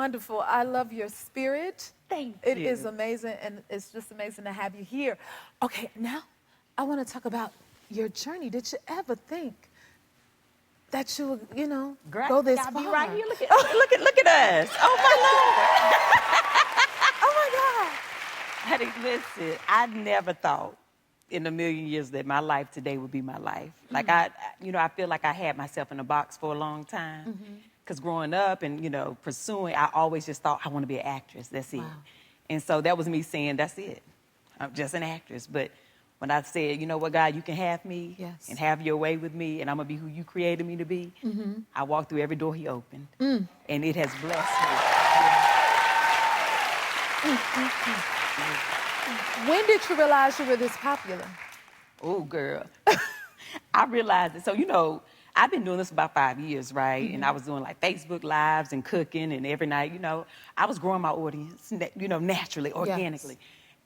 wonderful. I love your spirit. Thank It you. is amazing, and it's just amazing to have you here. Okay, now I want to talk about your journey. Did you ever think that you would, go this far? Be right here. Look at us. Oh my Oh my God. Lord. Honey, listen, I never thought in a million years that my life today would be my life. Like I feel like I had myself in a box for a long time. Because growing up and, pursuing, I always just thought I want to be an actress. That's it. Wow. And so that was me saying, that's it. I'm just an actress. But when I said, you know what, God, you can have me and have your way with me, and I'm going to be who you created me to be, I walked through every door he opened. And it has blessed me. When did you realize you were this popular? Oh, girl. I realized it. So, I've been doing this about 5 years, right? And I was doing like Facebook Lives and cooking, and every night, I was growing my audience, naturally, organically.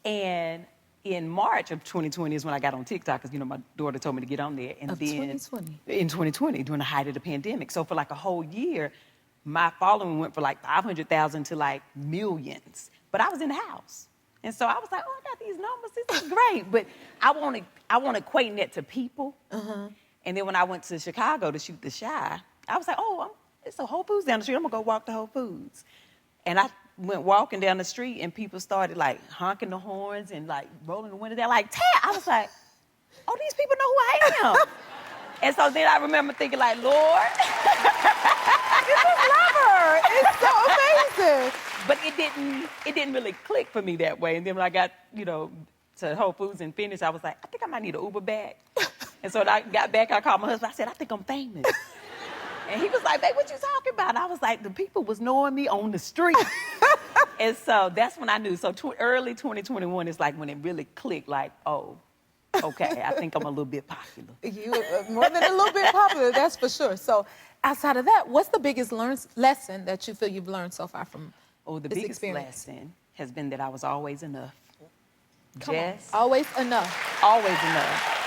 And in March of 2020 is when I got on TikTok, because, my daughter told me to get on there. And then 2020? In 2020, during the height of the pandemic. So for like a whole year, my following went from like 500,000 to like millions. But I was in the house. And so I was like, oh, I got these numbers. This is great. But I want to equate that to people. And then when I went to Chicago to shoot The Chi, I was like, it's a Whole Foods down the street. I'm going to go walk to Whole Foods. And I went walking down the street, and people started, like, honking the horns and, like, rolling the window down, like, Tab. I was like, oh, these people know who I am. And so then I remember thinking, like, Lord. You just love her. It's so amazing. But it didn't really click for me that way. And then when I got, to Whole Foods and finished, I was like, I think I might need an Uber back. And so when I got back, I called my husband. I said, I think I'm famous. And he was like, babe, what you talking about? And I was like, the people was knowing me on the street. And so that's when I knew. So early 2021 is like when it really clicked, like, oh, okay, I think I'm a little bit popular. You more than a little bit popular, that's for sure. So outside of that, what's the biggest lesson that you feel you've learned so far from the this biggest experience? lesson has been that I was always enough. Come on. Always enough. Always enough.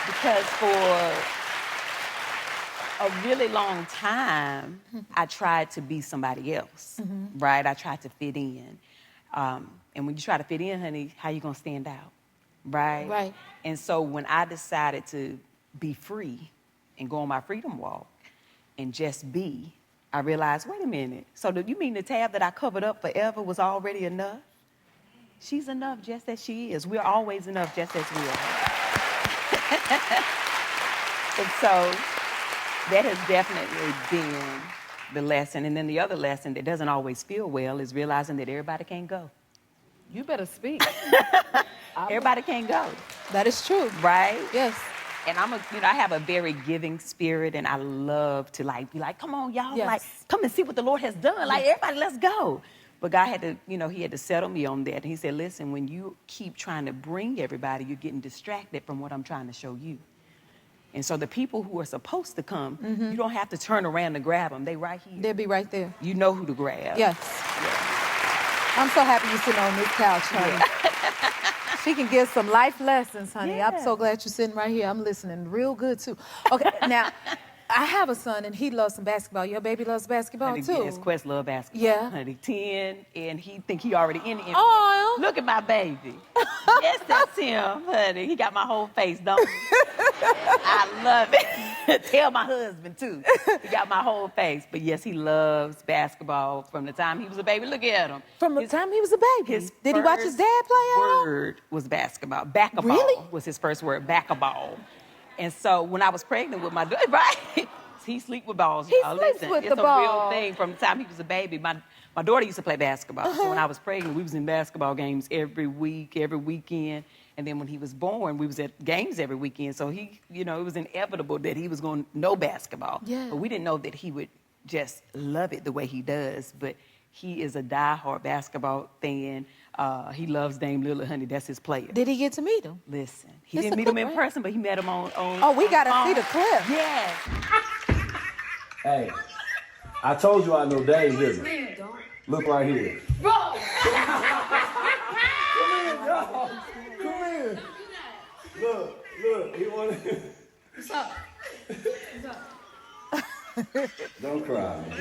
Because for a really long time, I tried to be somebody else, right? I tried to fit in. And when you try to fit in, honey, how you gonna stand out, right? Right. And so when I decided to be free and go on my freedom walk and just be, I realized, wait a minute. So you mean the Tab that I covered up forever was already enough? She's enough just as she is. We're always enough just as we are. And so that has definitely been the lesson. And then the other lesson that doesn't always feel well is realizing that everybody can't go. You better speak. Everybody can't go. That is true. Right? Yes. And I have a very giving spirit, and I love to be like, come on, y'all, come and see what the Lord has done. Like, everybody, let's go. But God had to, he had to settle me on that. And he said, listen, when you keep trying to bring everybody, you're getting distracted from what I'm trying to show you. And so the people who are supposed to come, you don't have to turn around to grab them. They right here. They'll be right there. You know who to grab. Yes. I'm so happy you're sitting on this couch, honey. Yeah. She can give some life lessons, honey. Yeah. I'm so glad you're sitting right here. I'm listening real good, too. Okay, now, I have a son, and he loves some basketball. Your baby loves basketball, honey, too. Yes, Quest loves basketball. Yeah. Honey, 10, and he think he already in the NBA. Oh. Look at my baby. Yes, that's him, honey. He got my whole face, don't he? I love it. Tell my husband, too. He got my whole face. But, yes, he loves basketball from the time he was a baby. Look at him. From the time he was a baby? Did he watch his dad play at all? His word was basketball. Back-a-ball really? was his first word, back-a-ball. And so when I was pregnant with my daughter, right? He sleep with balls. He sleeps with the ball. It's a real thing. From the time he was a baby, my daughter used to play basketball. So when I was pregnant, we was in basketball games every week, every weekend. And then when he was born, we was at games every weekend. So he, it was inevitable that he was going to know basketball. Yeah. But we didn't know that he would just love it the way he does. But he is a diehard basketball fan. He loves Dame Lillard, honey. That's his player. Did he get to meet him? Listen, he didn't meet him in person, but he met him on Oh, we got to see the clip. Yeah. Hey, I told you I know Dame Lillard. Look right here. Bro! Come in, y'all. Come in. Look, he wanted. What's up? What's up? Don't cry, man.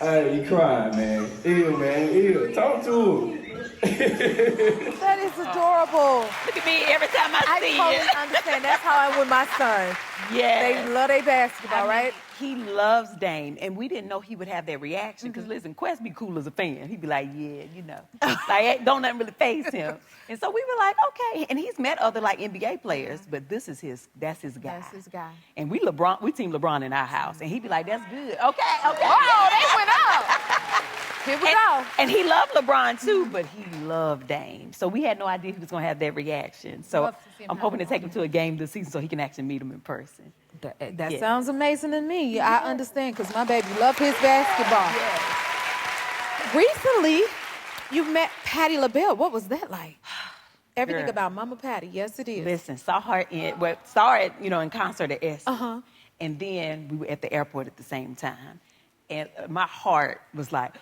Hey, you crying, man. Ew, man. Ew. Talk to him. That is adorable. Look at me every time I see totally it. understand. That's how I'm with my son. Yes. They love their basketball, right? He loves Dame, and we didn't know he would have that reaction. Because listen, Quest be cool as a fan. He'd be like, yeah, you know, like don't nothing really faze him. And so we were like, okay. And he's met other like NBA players, but that's his guy. That's his guy. And we team LeBron in our house, and he'd be like, that's good. Okay. Oh, they went out. Here we go. And he loved LeBron too, but he loved Dame. So we had no idea he was gonna have that reaction. So I'm hoping to take him to a game this season so he can actually meet him in person. That sounds amazing to me. I understand, because my baby loved his basketball. Yes. Recently, you met Patti LaBelle. What was that like? Everything Girl. about Mama Patti. Yes, it is. Listen, saw her in concert at Esther. And then we were at the airport at the same time. And my heart was like,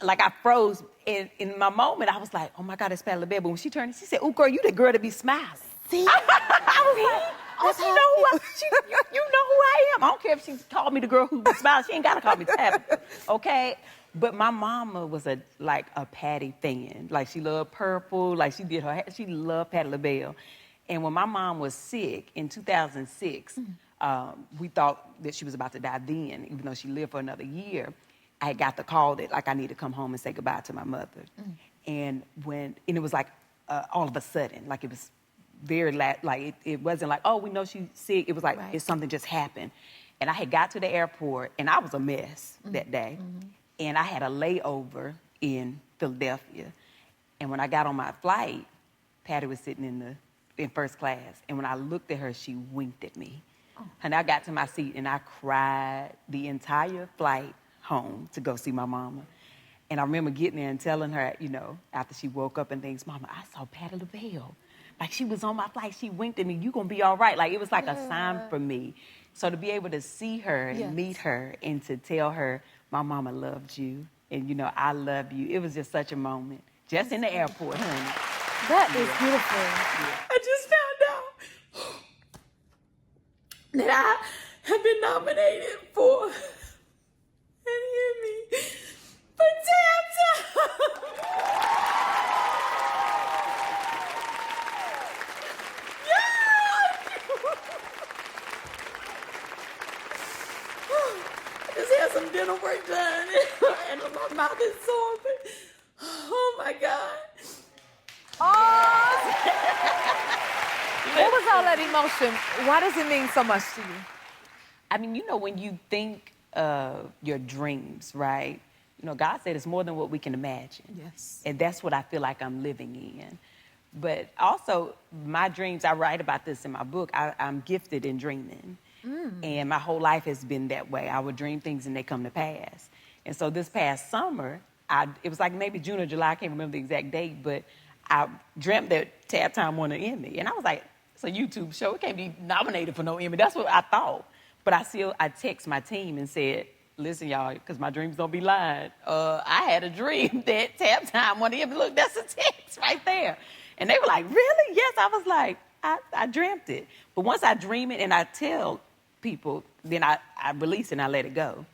like I froze. And in my moment, I was like, oh my God, it's Patti LaBelle. But when she turned, she said, "Ooh, girl, you the girl to be smiling." See? I was like, oh, you know who I am. I don't care if she called me the girl who was smiling. She ain't got to call me Tabitha, okay? But my mama was a Patti fan. Like, she loved purple. Like, she loved Patti LaBelle. And when my mom was sick in 2006, we thought that she was about to die then, even though she lived for another year. I got the call that, like, I need to come home and say goodbye to my mother. And it was like all of a sudden, like it was very, it wasn't like, oh, we know she's sick. It was like, it's something just happened. And I had got to the airport, and I was a mess that day. And I had a layover in Philadelphia. And when I got on my flight, Patti was sitting in first class. And when I looked at her, she winked at me. And I got to my seat, and I cried the entire flight home to go see my mama. And I remember getting there and telling her, you know, after she woke up and things, "Mama, I saw Patti LaBelle. Like, she was on my flight. She winked at me. You gonna be all right." Like, it was like a sign for me. So to be able to see her and meet her and to tell her, "My mama loved you, and, you know, I love you." It was just such a moment. Just in the airport, honey. That is beautiful. I just found out that I have been nominated for an Emmy for Tabitha. I just had some dental work done, and my mouth is sore, but oh my God. What was all that emotion? Why does it mean so much to you? I mean, you know, when you think of your dreams, right? You know, God said it's more than what we can imagine. Yes. And that's what I feel like I'm living in. But also, my dreams, I write about this in my book, I'm gifted in dreaming. And my whole life has been that way. I would dream things and they come to pass. And so this past summer, it was like maybe June or July, I can't remember the exact date, but I dreamt that Tab Time won an Emmy. And I was like, it's a YouTube show. It can't be nominated for no Emmy. That's what I thought. But I text my team and said, listen, y'all, because my dreams don't be lying. I had a dream that Tab Time won the Emmy. Look, that's a text right there. And they were like, really? Yes. I was like, I dreamt it. But once I dream it and I tell people, then I release it and I let it go.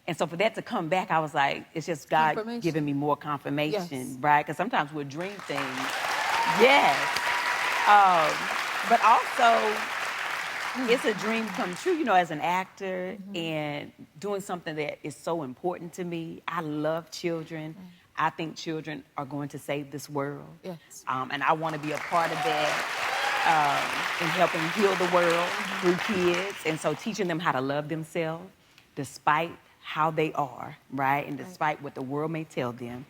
And so for that to come back, I was like, it's just God giving me more confirmation, right? Because sometimes we'll dream things. Yes. But also, it's a dream come true, you know, as an actor and doing something that is so important to me. I love children. I think children are going to save this world. Yes. And I want to be a part of that in helping heal the world through kids. And so teaching them how to love themselves despite how they are, right? And despite what the world may tell them.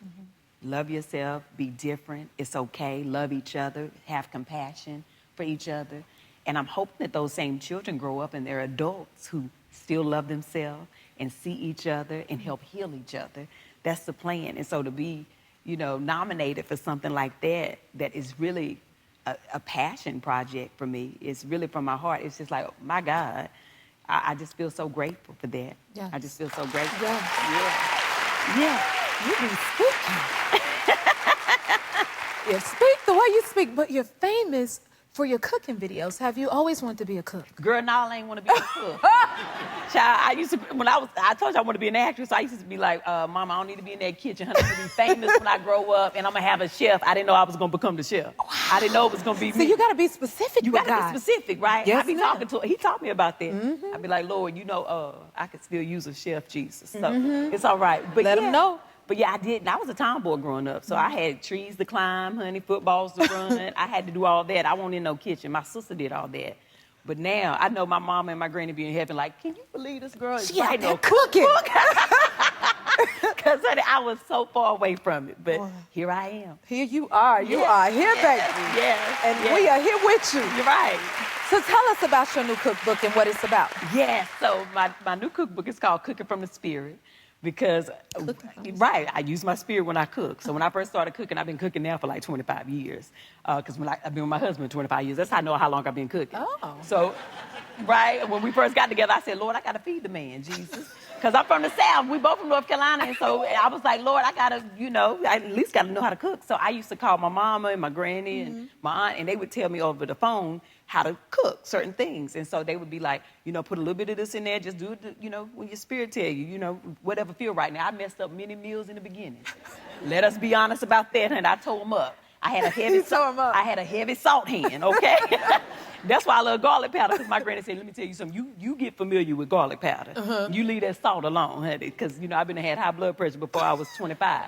Love yourself, be different, it's okay, love each other, have compassion for each other. And I'm hoping that those same children grow up and they're adults who still love themselves and see each other and help heal each other. That's the plan. And so to be, you know, nominated for something like that, that is really a passion project for me. It's really from my heart. It's just like, oh, my God, I just feel so grateful for that. Yes. I just feel so grateful. Yeah. You be speaking. You speak the way you speak, but you're famous for your cooking videos, have you always wanted to be a cook? Girl, no, I ain't want to be a cook. Child, I used to, I told you I want to be an actress. I used to be like, Mama, I don't need to be in that kitchen. Honey, I'm going to be famous when I grow up, and I'm going to have a chef. I didn't know I was going to become the chef. Wow. I didn't know it was going to be me. So you got to be specific. You got to be specific, right? Yes, I be talking to, he taught me about that. I'd be like, Lord, you know, I could still use a chef, Jesus. So it's all right. But Let him know. But yeah, I did. And I was a tomboy growing up. So I had trees to climb, honey, footballs to run. I had to do all that. I wasn't in no kitchen. My sister did all that. But now I know my mama and my granny be in heaven like, can you believe this girl is right now cooking? Because honey, I was so far away from it. But here I am. Here you are. You are here, baby. Yes. And we are here with you. You're right. So tell us about your new cookbook and what it's about. Yes. So my new cookbook is called Cooking from the Spirit. Because, right, I use my spirit when I cook. So when I first started cooking, I've been cooking now for like 25 years. Because I've been with my husband 25 years. That's how I know how long I've been cooking. Oh. So, right, when we first got together, I said, Lord, I got to feed the man, Jesus. Because I'm from the South. We both from North Carolina. And so I was like, Lord, I got to, I at least got to know how to cook. So I used to call my mama and my granny and my aunt, and they would tell me over the phone how to cook certain things. And so they would be like, put a little bit of this in there, just do it, when your spirit tell you, whatever feel right. Now, I messed up many meals in the beginning. Let us be honest about that, and I tore them up. I had a heavy salt hand, okay? That's why I love garlic powder, because my granny said, let me tell you something, you get familiar with garlic powder. You leave that salt alone, honey, because, I've had high blood pressure before I was 25.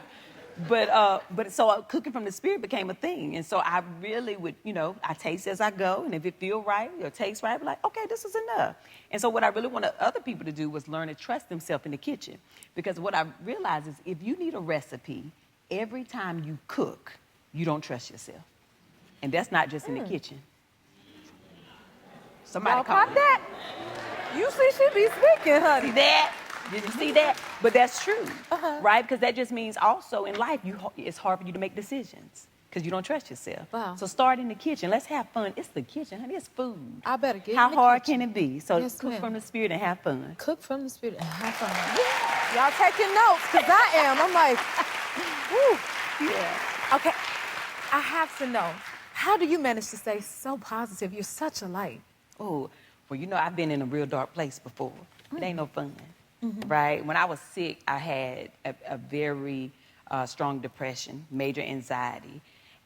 But so cooking from the spirit became a thing. And so I really would, I taste as I go. And if it feel right or tastes right, I'd be like, okay, this is enough. And so what I really wanted other people to do was learn to trust themselves in the kitchen. Because what I realized is if you need a recipe, every time you cook, you don't trust yourself. And that's not just in the kitchen. Somebody caught that. You see she be speaking, honey. See that? Did you see that? But that's true, right? Because that just means also in life, it's hard for you to make decisions because you don't trust yourself. Wow. So start in the kitchen. Let's have fun. It's the kitchen, honey. It's food. I better get How in the hard kitchen. can it be? So Yes, cook ma'am. from the spirit and have fun. Cook from the spirit and have fun. Yeah. Y'all taking notes, because I am. I'm like, whoo. Yeah. Okay, I have to know, how do you manage to stay so positive? You're such a light. Oh, well, I've been in a real dark place before. It ain't no fun. Right? When I was sick, I had a very strong depression, major anxiety.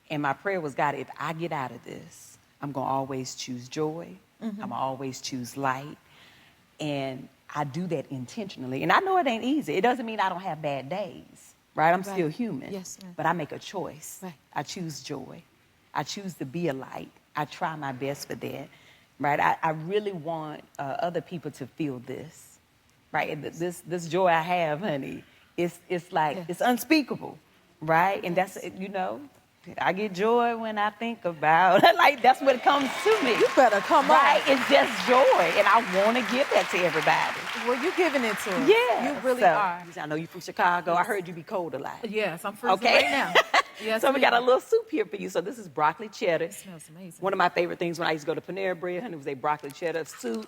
And my prayer was, God, if I get out of this, I'm going to always choose joy. I'm going to always choose light. And I do that intentionally. And I know it ain't easy. It doesn't mean I don't have bad days, right? I'm still human. Yes, ma'am. But I make a choice. Right. I choose joy. I choose to be a light. I try my best for that, right? I really want other people to feel this. Right, this joy I have, honey, it's like, it's unspeakable, right? And that's, I get joy when I think about it. Like, that's what comes to me. You better come right? on. It's just joy, and I want to give that to everybody. Well, you're giving it to them. Yeah. You really so, are. I know you're from Chicago. I heard you be cold a lot. Yes, I'm freezing Okay. right now. Yes, So we got a ma'am. little soup here for you. So this is broccoli cheddar. It smells amazing. One of my favorite things when I used to go to Panera Bread, honey, was a broccoli cheddar soup.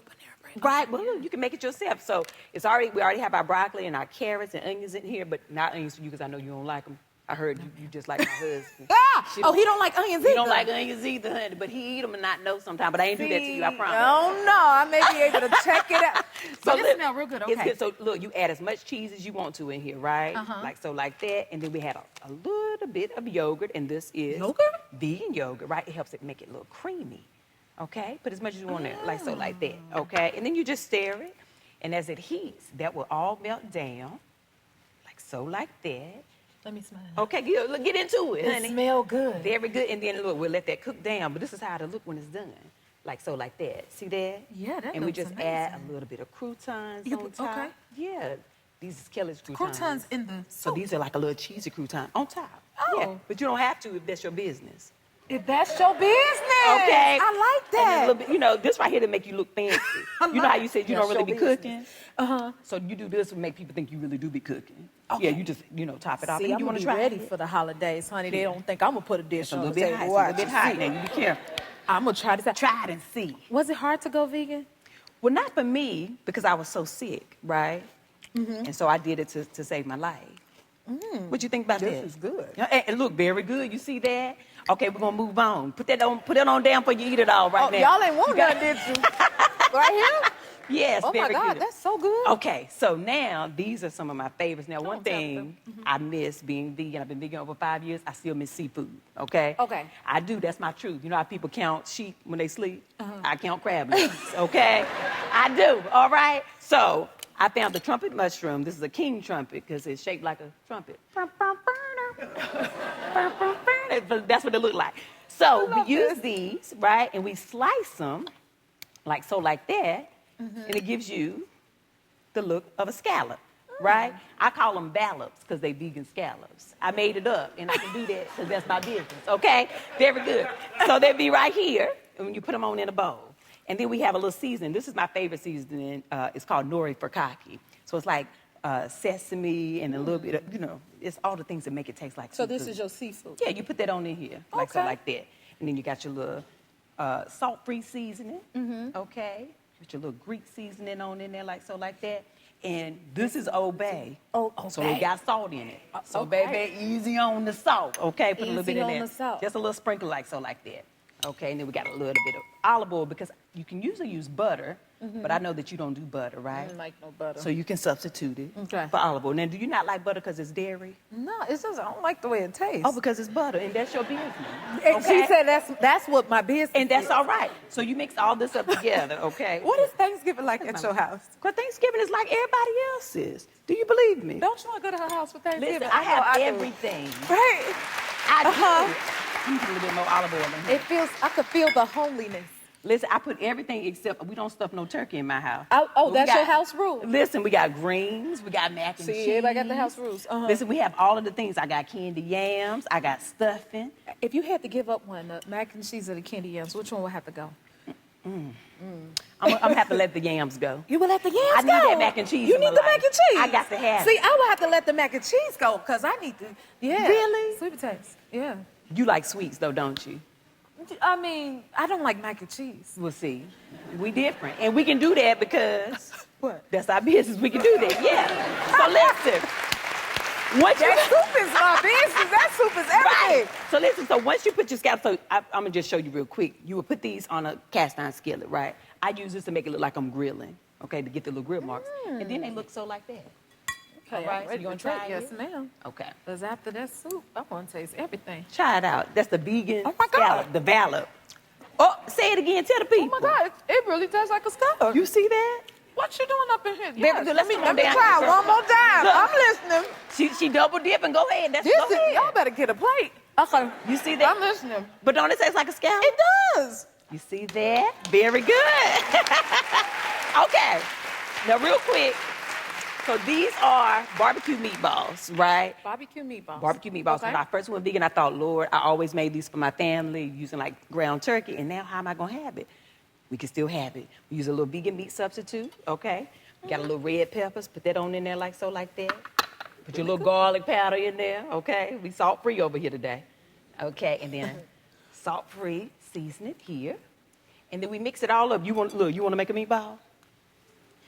Right, well, you can make it yourself. So we already have our broccoli and our carrots and onions in here, but not onions for you because I know you don't like them. I heard you just like my husband. He don't like onions either. He don't like onions either, honey, but he eat them and not know sometimes. But I ain't do that to you, I promise. Oh, no, I may be able to check it out. But it smells real good, okay. It's good. So look, you add as much cheese as you want to in here, right? Like that. And then we had a little bit of yogurt, and this is Yogurt? vegan yogurt, right? It helps it make it a little creamy. Okay? Put as much as you want in it, like that. Okay? And then you just stir it. And as it heats, that will all melt down, like that. Let me smell it. Okay, get into it, honey. It smells good. Very good. And then look, we'll let that cook down. But this is how it'll look when it's done. Like that. See that? Yeah, that And we looks just amazing. add a little bit of croutons on top. Okay. Yeah. These is Kelly's croutons. Croutons in the So soup. these are like a little cheesy crouton on top. Oh. Yeah. But you don't have to if that's your business. If that's your business. Okay. I like And then that. a little bit, this right here to make you look fancy. You know how you said you don't really be cooking? So you do this to make people think you really do be cooking. Okay. Yeah, you just, top it off. See, and I'm you going want to to be try ready it? for the holidays, honey. They don't think I'm going to put a dish It's a on little the bit table. hot. It's a Watch little bit and hot see. now. You be careful. I'm going to try this out. Try it and see. Was it hard to go vegan? Well, not for me, because I was so sick, right? And so I did it to save my life. What you think about that? This is good. And look, very good. You see that? Okay, we're gonna move on. Put it on down before you eat it all right now. Y'all ain't want none, did you? Right here? Yes, Oh my very God, good. that's so good. Okay, so now these are some of my favorites. Now, one on, Tabitha. thing I miss being vegan, I've been vegan over 5 years, I still miss seafood, okay? Okay. I do, that's my truth. You know how people count sheep when they sleep? I count crab legs, okay? I do, all right? So, I found the trumpet mushroom. This is a king trumpet because it's shaped like a trumpet. That's what it looked like. So, we use these, right? And we slice them like so, like that. And it gives you the look of a scallop, right? I call them ballops because they vegan scallops. I made it up, and I can do that because that's my business, okay? Very good. So they'll be right here, and when you put them on in a bowl. And then we have a little seasoning. This is my favorite seasoning. It's called nori furikake. So it's like sesame and a little bit of, it's all the things that make it taste like So seafood. this is your seafood? Yeah, you put that on in here, like so, like that. And then you got your little salt-free seasoning, okay? Put your little Greek seasoning on in there, like so, like that. And this is Old Bay. So it got salt in it. So, baby, easy on the salt, okay? Put a little bit in there. Easy on the salt. Just a little sprinkle, like so, like that. Okay, and then we got a little bit of olive oil because you can usually use butter, but I know that you don't do butter, right? I don't like no butter. So you can substitute it for olive oil. Now, do you not like butter because it's dairy? No, it's just I don't like the way it tastes. Oh, because it's butter, and that's your business. And Okay? she said that's what my business And that's is. all right. So you mix all this up together, okay? What is Thanksgiving like at your house? Because Thanksgiving is like everybody else's. Do you believe me? Don't you want to go to her house for Thanksgiving? Listen, I have know do. everything. Right. I do. You put a little bit more olive oil in here. It feels, I could feel the homeliness. Listen, I put everything except we don't stuff no turkey in my house. Oh, But we that's got- your house rule? Listen, we got greens, we got mac and cheese. See, everybody got the house rules. Listen, we have all of the things. I got candy yams, I got stuffing. If you had to give up one, the mac and cheese or the candy yams, which one would have to go? I'm gonna have to let the yams go. You would let the yams I go? need that mac and cheese You in my need the life. mac and cheese? I got to have See, it. I would have to let the mac and cheese go because I need to, yeah. Really? Sweet potatoes, yeah. You like sweets though, don't you? I mean, I don't like mac and cheese. We'll see. We different. And we can do that because What? that's our business. We can do that, yeah. So listen. Once you That soup is my business. That soup is everything. Right. So listen, so once you put your scallops, so I'm gonna just show you real quick. You would put these on a cast iron skillet, right? I use this to make it look like I'm grilling, okay, to get the little grill marks. And then they look so like that. Okay, All right, I'm so you gonna try Yes, it? ma'am. Okay. Because after that soup, I want to taste everything. Try it out. That's the vegan Oh my God. scallop, the Valor. Oh, say it again, tell the people. Oh my God, it really tastes like a scallop. You see that? What you doing up in here? Baby, good. Let's come on let me down try here. one more time. Look. I'm listening. She double dipping. Go ahead. That's This go is, ahead. y'all better get a plate. Okay. You see that? I'm listening. But don't it taste like a scallop? It does. You see that? Very good. Okay. Now, real quick. So these are barbecue meatballs, right? Barbecue meatballs. Barbecue meatballs. Okay. When I first went vegan, I thought, Lord, I always made these for my family using like ground turkey. And now how am I going to have it? We can still have it. We use a little vegan meat substitute, okay? We got a little red peppers. Put that on in there like so, like that. Put your little garlic powder in there, okay? We salt-free over here today. Okay, and then salt-free, season it here. And then we mix it all up. You want to make a meatball?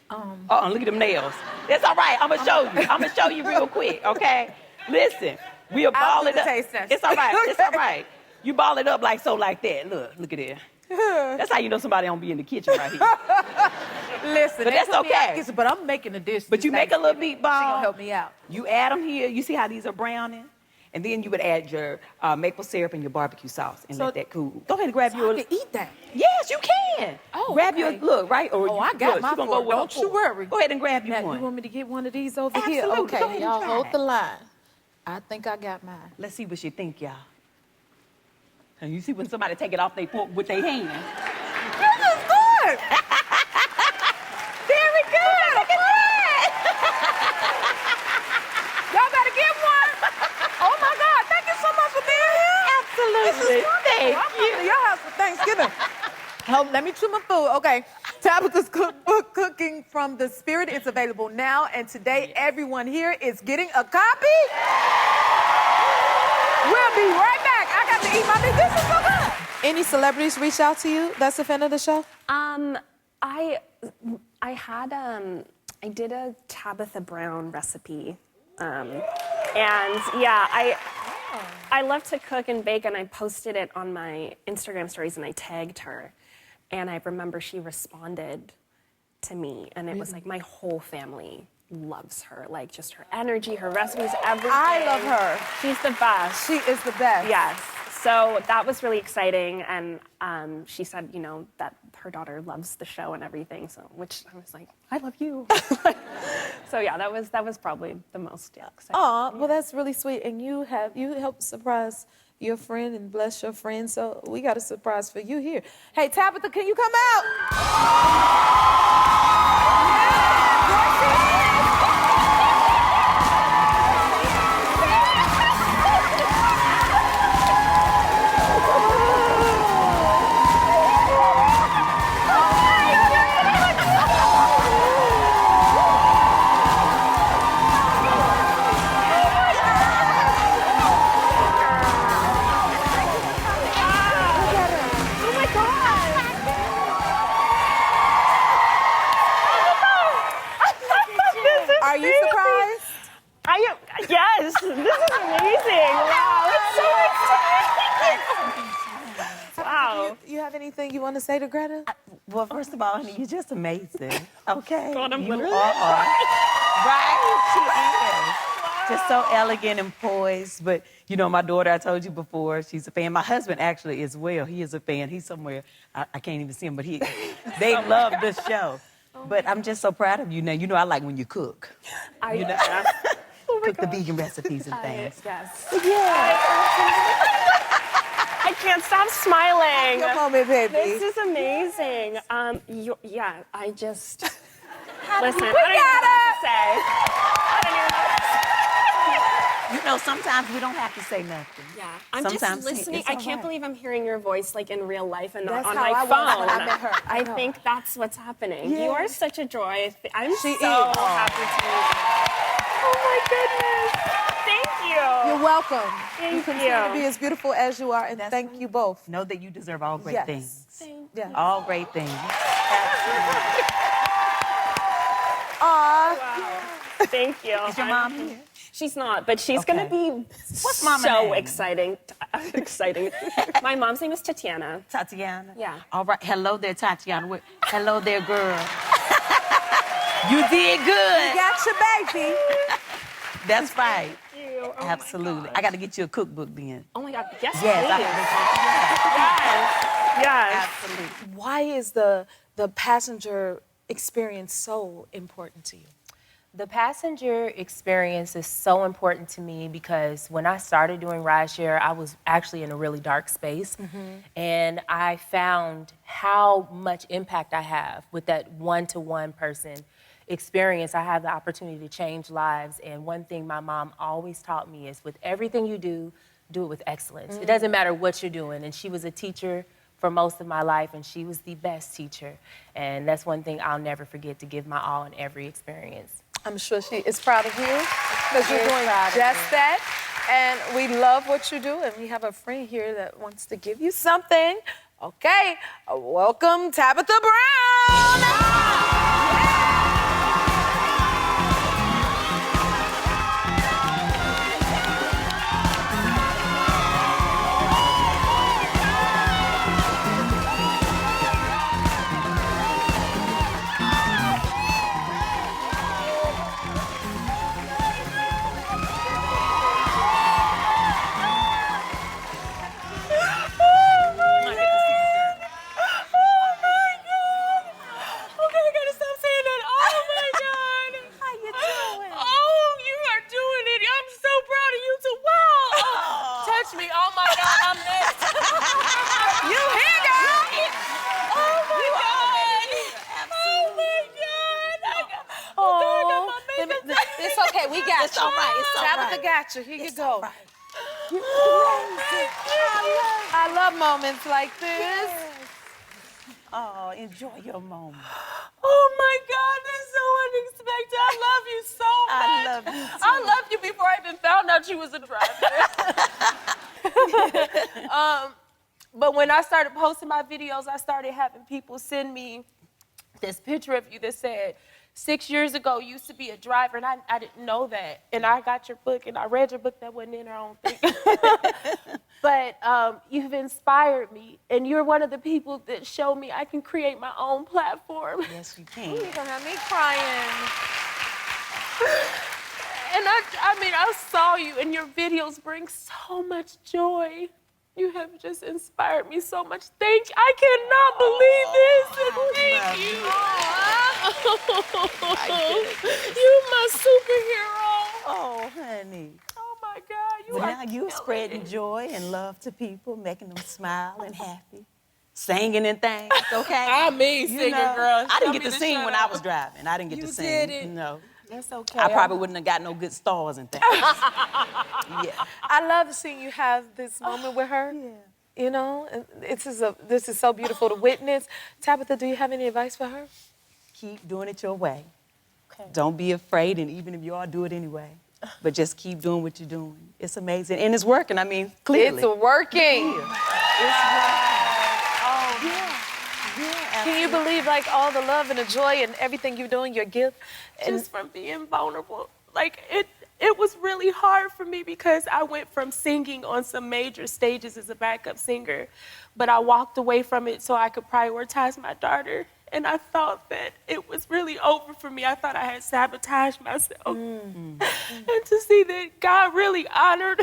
Look at them nails. That's all right. I'm gonna show you. I'm gonna show you real quick, okay? Listen, we'll ball do it the up. taste test. It's all right. It's all right. You ball it up like so, like that. Look at it. That's how you know somebody don't be in the kitchen right here. Listen, But that's okay. But I'm making a dish. But you make a little meatball. She gonna help me out. You add them here. You see how these are browning? And then you would add your maple syrup and your barbecue sauce and So- let that cool. Go ahead and grab So your. I can eat that. Yes, you can. Oh, grab okay. your look right. Or Oh, I got look, my she gonna fork. go with Don't her you fork. worry. Go ahead and grab you Now, one. you want me to get one of these over here? Absolutely. Okay, Go ahead and y'all try hold it. the line. I think I got mine. Let's see what you think, y'all. And you see when somebody take it off their fork with their hand. This is good. Very good. Look at that. Y'all better get one. Oh my God! Thank you so much for being here. Absolutely. This is wonderful. Thank I'm coming to you. your house for Thanksgiving. Oh, let me chew my food. Okay. Tabitha's cookbook, Cooking from the Spirit, is available now. And today, everyone here is getting a copy. We'll be right back. I got to eat my meat. This is so good. Any celebrities reach out to you that's a fan of the show? I did a Tabitha Brown recipe. And yeah, I love to cook and bake, and I posted it on my Instagram stories, and I tagged her. And I remember she responded to me, and it was like my whole family loves her. Like, just her energy, her recipes, everything. I love her. She's the best. She is the best. Yes. So that was really exciting, and she said, you know, that her daughter loves the show and everything. So, which I was like, I love you. So yeah, that was probably the most exciting. Aw, well, that's really sweet. And you helped surprise your friend and bless your friend. So we got a surprise for you here. Hey, Tabitha, can you come out? Are you surprised? I am. Yes, this is amazing. Wow, it's so exciting. Wow. You have anything you want to say to Greta? Well, first of all, honey, you're just amazing. Okay? God, I'm you literally- are. Right? She is. Just so elegant and poised. But, you know, my daughter, I told you before, she's a fan. My husband actually as well. He is a fan. He's somewhere. I can't even see him, but they love the show. But I'm just so proud of you now. You know, I like when you cook. I You know? Oh my Cook the God. vegan recipes and things. Yes. Yeah. I can't stop smiling. Come on, baby. This is amazing. Yeah, I just listen. I don't even know what to say. I don't even know what to say. You know, sometimes we don't have to say nothing. Yeah, I'm Sometimes just listening. it's I all can't right. believe I'm hearing your voice like in real life and not That's on how my I phone. was when I met her. I know. think that's what's happening. You are such a joy. I'm She so is. happy to meet you. Oh my goodness. Thank you. You're welcome. Thank you continue to you. be as beautiful as you are, and thank you both. Know that you deserve all great Yes. things. Yeah. All great things. Absolutely. Aw. Thank you. Is your mom here? She's not, but she's Okay. gonna be What's mama's so name? exciting. Exciting. My mom's name is Tatiana. Tatiana? Yeah. All right. Hello there, Tatiana. Hello there, girl. You did good. You got your baby. That's right. Thank you. Oh my Absolutely. God. I got to get you a cookbook then. Oh my God. Yes, Yes. please. Yes. Absolutely. Why is the passenger experience so important to you? The passenger experience is so important to me because when I started doing rideshare, I was actually in a really dark space. And I found how much impact I have with that one-to-one person experience. I have the opportunity to change lives. And one thing my mom always taught me is with everything you do it with excellence. It doesn't matter what you're doing. And she was a teacher for most of my life, and she was the best teacher. And that's one thing I'll never forget, to give my all in every experience. I'm sure she is proud of you because you're doing proud of just me. that. And we love what you do. And we have a friend here that wants to give you something. Okay, welcome Tabitha Brown. It's okay, we got It's you. all right, it's all Tabitha right. got you. Here you go. right. I love moments like this. Oh, enjoy your moment. Oh my God, that's so unexpected. I love you so much. I love you too. I loved you before I even found out you was a driver. But when I started posting my videos, I started having people send me this picture of you that said, 6 years ago used to be a driver, and I didn't know that. And I got your book, and I read your book. That wasn't in her own thing. But you've inspired me, and you're one of the people that show me I can create my own platform. Yes, you can. You're gonna have me crying. And I mean, I saw you, and your videos bring so much joy. You have just inspired me so much. I cannot believe this, and thank you. You're my superhero. Oh, honey. Oh my God, you Well, are now you're killing spreading it. joy and love to people, making them smile and happy, singing and things, okay? I mean, You singer know, girl. I Tell didn't get me to sing shut when up. I was driving. I didn't get to sing. didn't. No. That's okay. I probably wouldn't have got no good stars and things. Yeah. I love seeing you have this moment with her. Yeah. You know, and this is so beautiful to witness. Tabitha, do you have any advice for her? Keep doing it your way. Okay. Don't be afraid, and even if you are, do it anyway. But just keep doing what you're doing. It's amazing, and it's working. I mean, clearly. It's working. Can you Absolutely. believe like all the love and the joy and everything you're doing, your gift? And Just from being vulnerable. Like, it was really hard for me because I went from singing on some major stages as a backup singer, but I walked away from it so I could prioritize my daughter. And I thought that it was really over for me. I thought I had sabotaged myself. And to see that God really honored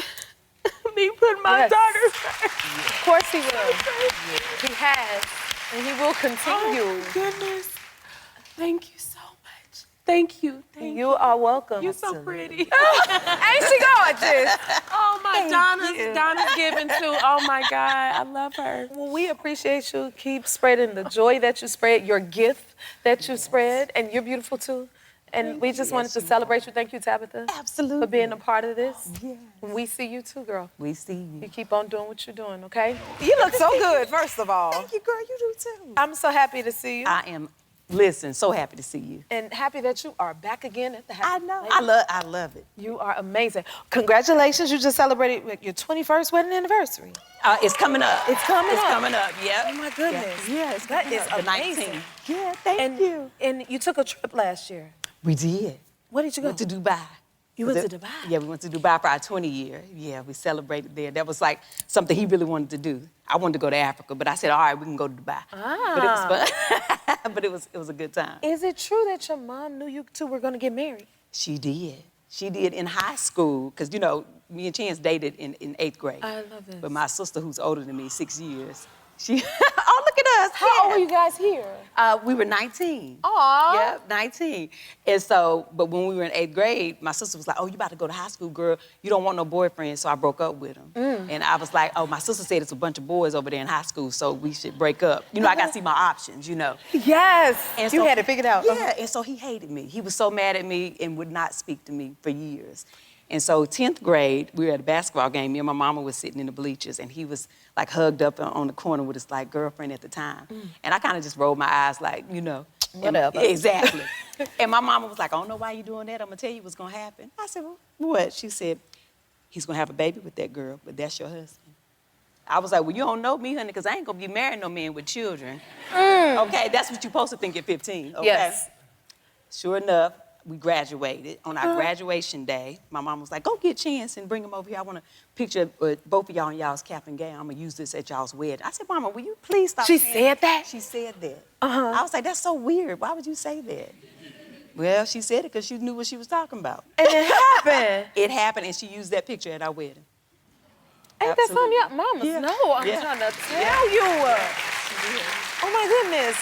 me putting my Yes. daughter first. of course he will. He has, and he will continue. Oh, my goodness. Thank you so much. Thank you. Thank you. You are welcome. You're so pretty. Ain't she gorgeous? Oh my, Donna's giving too. Oh my God, I love her. Well, we appreciate you. Keep spreading the joy that you spread, your gift that you spread, and you're beautiful too. And we just wanted to celebrate you. Thank you, Tabitha. Absolutely. For being a part of this. Yes. We see you too, girl. We see You you. keep on doing what you're doing, okay? You look so good, first of all. Thank you, girl. You do too. I'm so happy to see you. I am, listen, so happy to see you. And happy that you are back again at the house. I know. I love it. You are amazing. Congratulations. You just celebrated your 21st wedding anniversary. It's coming up. It's coming It's up. coming up. Yep. Oh, my goodness. Yeah, it's That coming is up. The amazing. 19th. Yeah, thank you. And you took a trip last year. We did. Where did you go? Went to Dubai. You went to Dubai? Yeah, we went to Dubai for our 20 year. Yeah, we celebrated there. That was like something he really wanted to do. I wanted to go to Africa, but I said, all right, we can go to Dubai. But it was fun. But it was a good time. Is it true that your mom knew you two were going to get married? She did. She did in high school, because, you know, me and Chance dated in 8th grade. I love this. But my sister, who's older than me, 6 years, she, oh, look at us. How old were you guys here? We were 19. Aw. Yeah, 19. And so, but when we were in 8th grade, my sister was like, oh, you about to go to high school, girl. You don't want no boyfriend. So I broke up with him. And I was like, oh, my sister said it's a bunch of boys over there in high school, so we should break up. You know, I got to see my options, you know. Yes. And you so- had it figured out. Yeah, and so he hated me. He was so mad at me and would not speak to me for years. And so 10th grade, we were at a basketball game. Me and my mama was sitting in the bleachers, and he was like hugged up on the corner with his like girlfriend at the time. And I kind of just rolled my eyes like, you know. Whatever. Exactly. And my mama was like, I don't know why you doing that. I'm going to tell you what's going to happen. I said, well, what? She said, he's going to have a baby with that girl, but that's your husband. I was like, well, you don't know me, honey, because I ain't going to be marrying no man with children. Okay, that's what you're supposed to think at 15, okay? Yes. Sure enough, we graduated. On our graduation day, my mom was like, go get Chance and bring him over here. I want a picture of both of y'all in y'all's cap and gown. I'm going to use this at y'all's wedding. I said, Mama, will you please stop She saying said that? She said that. I was like, that's so weird. Why would you say that? Well, she said it because she knew what she was talking about. And it happened. It happened, and she used that picture at our wedding. Ain't that something your mamas Yeah. know? I'm Yeah. trying to tell you. Oh, my goodness.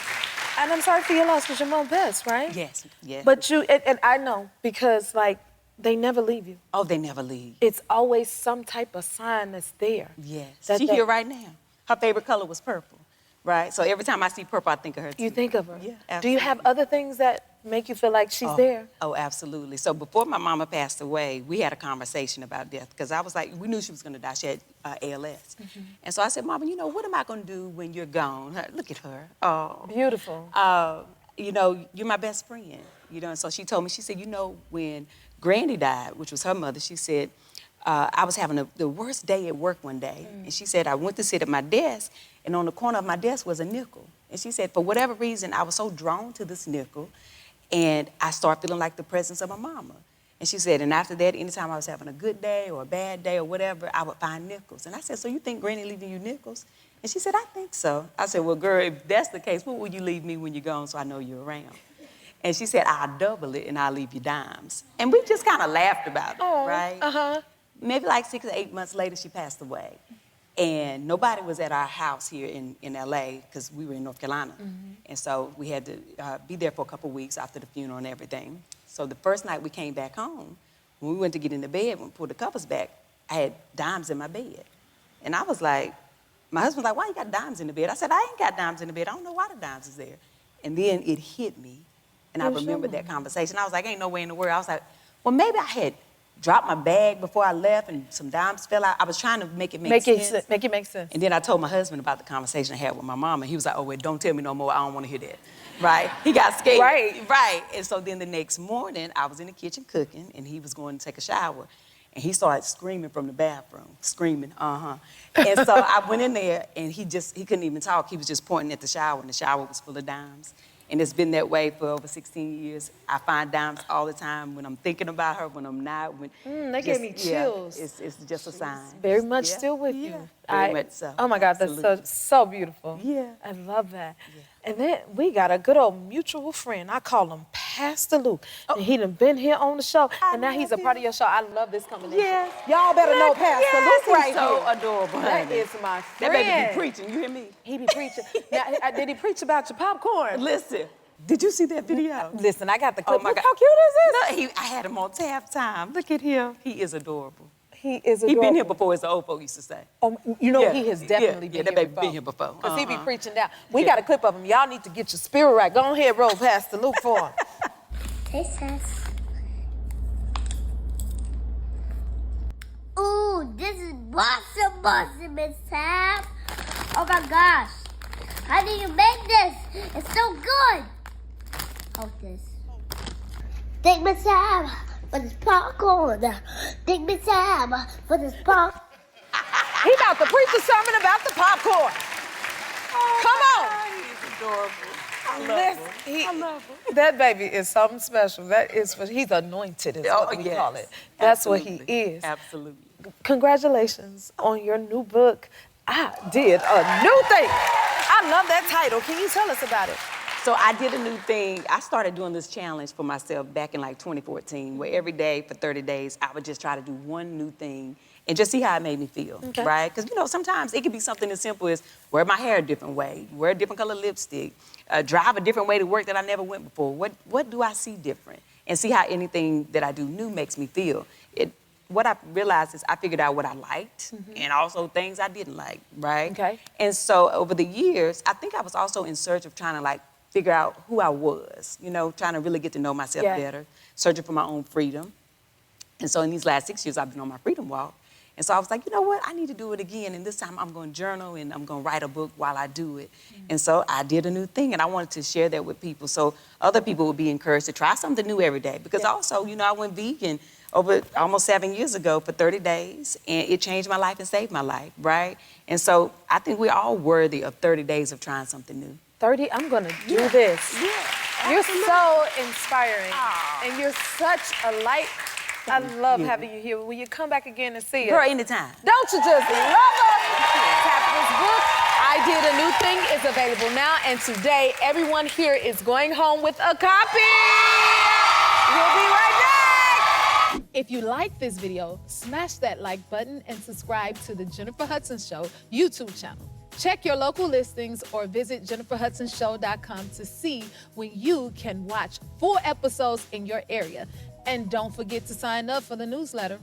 And I'm sorry for your loss because your mom passed, right? Yes, yes. But you, and I know because, like, they never leave you. Oh, they never leave. It's always some type of sign that's there. Yes. That- She's that- here right now. Her favorite color was purple, right? So every time I see purple, I think of her too. You think of her. Yeah, Do you have absolutely. other things that make you feel like she's there? Oh, absolutely. So before my mama passed away, we had a conversation about death because I was like, we knew she was going to die. She had ALS. And so I said, Mama, you know, what am I going to do when you're gone? Look at her. Oh. Beautiful. You know, you're my best friend. You know, and so she told me, she said, you know, when Granny died, which was her mother, she said, I was having the worst day at work one day. And she said, I went to sit at my desk, and on the corner of my desk was a nickel. And she said, for whatever reason, I was so drawn to this nickel. And I started feeling like the presence of my mama. And she said, and after that, anytime I was having a good day or a bad day or whatever, I would find nickels. And I said, so you think Granny leaving you nickels? And she said, I think so. I said, well, girl, if that's the case, what will you leave me when you're gone so I know you're around? And she said, I'll double it and I'll leave you dimes. And we just kind of laughed about it, right? Maybe like 6 or 8 months later, she passed away. And nobody was at our house here in LA because we were in North Carolina. And so we had to be there for a couple weeks after the funeral and everything. So the first night we came back home, when we went to get in the bed, when we pulled the covers back, I had dimes in my bed. And I was like, my husband was like, why you got dimes in the bed? I said, I ain't got dimes in the bed. I don't know why the dimes is there. And then it hit me. And I remembered that conversation. I was like, ain't no way in the world. I was like, well, maybe I had dropped my bag before I left and some dimes fell out. I was trying to make it make sense. Make it make sense. And then I told my husband about the conversation I had with my mom, and he was like, oh, wait, don't tell me no more. I don't want to hear that. Right? He got scared. Right. And so then the next morning, I was in the kitchen cooking, and he was going to take a shower. And he started screaming from the bathroom, screaming, And so I went in there, and he couldn't even talk. He was just pointing at the shower, and the shower was full of dimes. And it's been that way for over 16 years. I find dimes all the time when I'm thinking about her, when I'm not. That gave me chills. Yeah, it's just a sign. Very much still with you. Very much so. Oh my God, that's so beautiful. Yeah. I love that. Yeah. And then we got a good old mutual friend. I call him Pastor Luke. And he done been here on the show, and now he's a part of your show. I love this combination. Yes. Y'all better know Pastor Luke right He's here. so adorable. That is my friend. That baby be preaching, you hear me? He be preaching. Now, did he preach about your popcorn? Listen. Did you see that video? Listen, I got the clip. Oh my God. How cute is this? No, I had him on tab time. Look at him. He is adorable. He is adorable. He been here before, as the old folk used to say. Oh, you know, he has definitely been that here baby been here before. Because he be preaching down. We got a clip of him. Y'all need to get your spirit right. Go ahead, roll Pastor Luke for him. Taste test. Ooh, this is awesome, Miss Tab. Oh my gosh. How do you make this? It's so good. Hold this. Thank Miss Tab for this popcorn. Thank Miss Tab for this popcorn. He about to preach a sermon about the popcorn. Come on. He's adorable. I love him. That baby is something special. He's anointed is what we call it. That's what he is. Absolutely. Congratulations on your new book. I did a new thing. I love that title. Can you tell us about it? So I did a new thing. I started doing this challenge for myself back in like 2014, where every day for 30 days, I would just try to do one new thing and just see how it made me feel, right? Because, you know, sometimes it could be something as simple as wear my hair a different way, wear a different color lipstick, drive a different way to work that I never went before. What do I see different? And see how anything that I do new makes me feel. What I realized is I figured out what I liked and also things I didn't like, right? Okay. And so over the years, I think I was also in search of trying to like figure out who I was, you know, trying to really get to know myself better, searching for my own freedom. And so in these last 6 years, I've been on my freedom walk. And so I was like, you know what, I need to do it again. And this time I'm going to journal and I'm going to write a book while I do it. And so I did a new thing and I wanted to share that with people so other people would be encouraged to try something new every day. Because also, you know, I went vegan over almost 7 years ago for 30 days, and it changed my life and saved my life, right? And so I think we're all worthy of 30 days of trying something new. 30, I'm gonna do this. Yeah, you're so inspiring, and you're such a light. I love having you here. Will you come back again and see us? Girl, anytime. Don't you just love us? Tabitha's book, I Did a New Thing, is available now, and today everyone here is going home with a copy. We'll be right back. If you like this video, smash that like button and subscribe to the Jennifer Hudson Show YouTube channel. Check your local listings or visit jenniferhudsonshow.com to see when you can watch full episodes in your area. And don't forget to sign up for the newsletter.